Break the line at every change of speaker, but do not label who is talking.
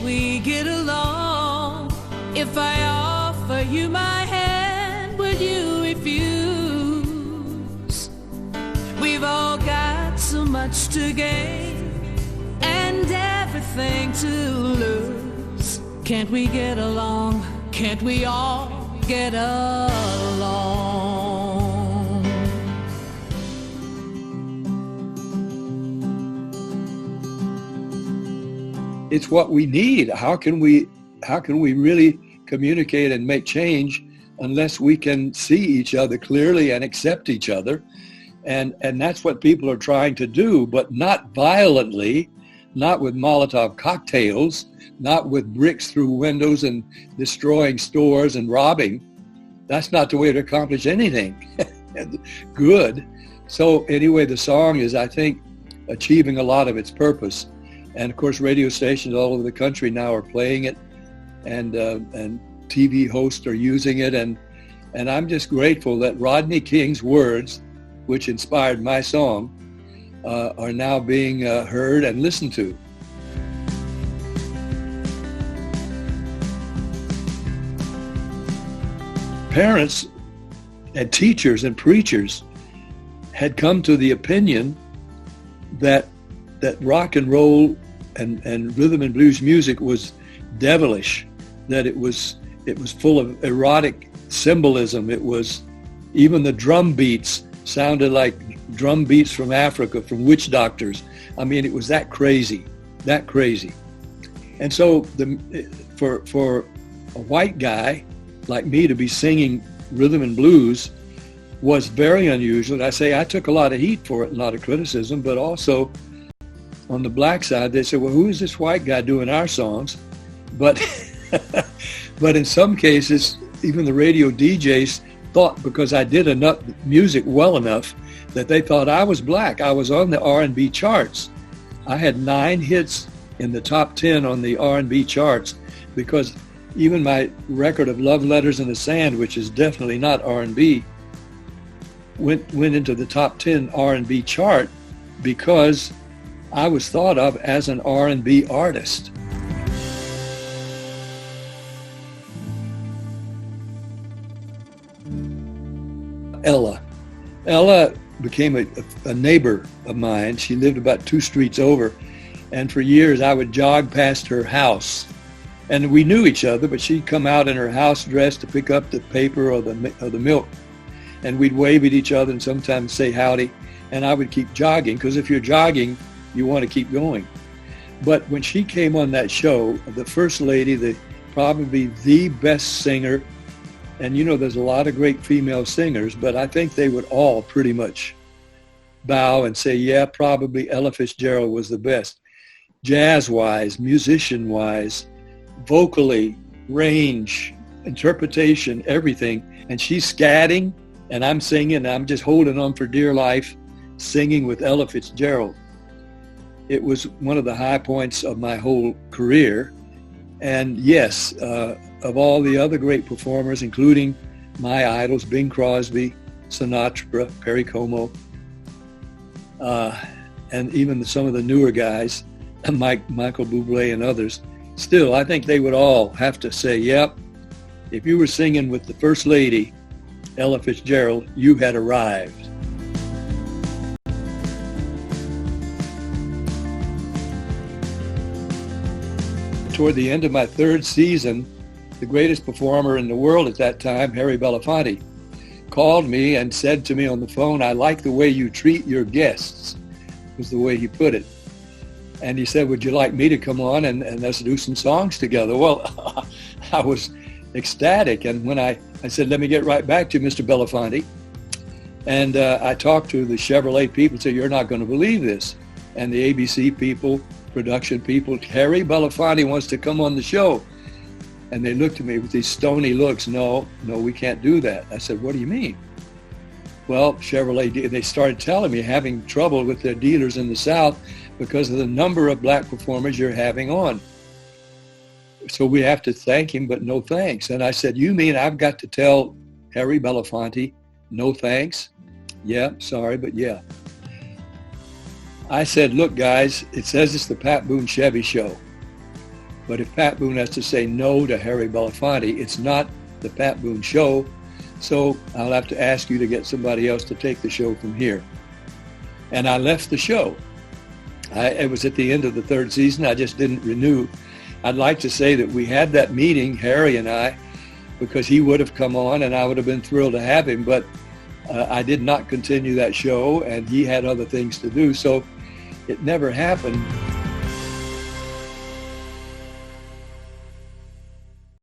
we get along? If I offer you my hand, would you refuse? We've all got so much to gain and everything to lose. Can't we get along? Can't we all get along?
It's what we need. How can we really communicate and make change unless we can see each other clearly and accept each other? And that's what people are trying to do, but not violently, not with Molotov cocktails, not with bricks through windows and destroying stores and robbing. That's not the way to accomplish anything good. So anyway, the song is, I think, achieving a lot of its purpose. And of course, radio stations all over the country now are playing it, and TV hosts are using it. And I'm just grateful that Rodney King's words, which inspired my song, are now being heard and listened to. Parents and teachers and preachers had come to the opinion that rock and roll and rhythm and blues music was devilish, that it was full of erotic symbolism. It was, even the drum beats sounded like drum beats from Africa, from witch doctors. I mean, it was that crazy. And so for a white guy like me to be singing rhythm and blues was very unusual. I say I took a lot of heat for it, a lot of criticism, but also on the black side, they said, well, who is this white guy doing our songs? But but in some cases, even the radio DJs thought, because I did enough music well enough, that they thought I was black. I was on the R&B charts. I had 9 hits in the top 10 on the R&B charts, because even my record of Love Letters in the Sand, which is definitely not R&B, went into the top 10 R&B chart because I was thought of as an R&B artist. Ella became a neighbor of mine. She lived about 2 streets over, and for years I would jog past her house, and we knew each other, but she'd come out in her house dress to pick up the paper or the milk, and we'd wave at each other and sometimes say howdy, and I would keep jogging, because if you're jogging, you want to keep going. But when she came on that show, the first lady, probably the best singer, and you know there's a lot of great female singers, but I think they would all pretty much bow and say, yeah, probably Ella Fitzgerald was the best. Jazz-wise, musician-wise, vocally, range, interpretation, everything. And she's scatting, and I'm singing, and I'm just holding on for dear life, singing with Ella Fitzgerald. It was one of the high points of my whole career. And yes, of all the other great performers, including my idols, Bing Crosby, Sinatra, Perry Como, and even some of the newer guys, Michael Bublé and others, still, I think they would all have to say, yep, if you were singing with the First Lady, Ella Fitzgerald, you had arrived. Toward the end of my 3rd season, the greatest performer in the world at that time, Harry Belafonte, called me and said to me on the phone, I like the way you treat your guests, was the way he put it. And he said, would you like me to come on and let's do some songs together? Well, I was ecstatic. And when I said, let me get right back to you, Mr. Belafonte. And I talked to the Chevrolet people and said, you're not going to believe this. And the ABC people, production people, Harry Belafonte wants to come on the show. And they looked at me with these stony looks. No, we can't do that. I said, what do you mean? Well, Chevrolet, they started telling me having trouble with their dealers in the South because of the number of black performers you're having on. So we have to thank him, but no thanks. And I said, you mean I've got to tell Harry Belafonte, no thanks? Yeah, sorry, but yeah. I said, look, guys, it says it's the Pat Boone Chevy Show. But if Pat Boone has to say no to Harry Belafonte, it's not the Pat Boone Show. So I'll have to ask you to get somebody else to take the show from here. And I left the show. It was at the end of the third season. I just didn't renew. I'd like to say that we had that meeting, Harry and I, because he would have come on and I would have been thrilled to have him. But I did not continue that show, and he had other things to do. So it never happened.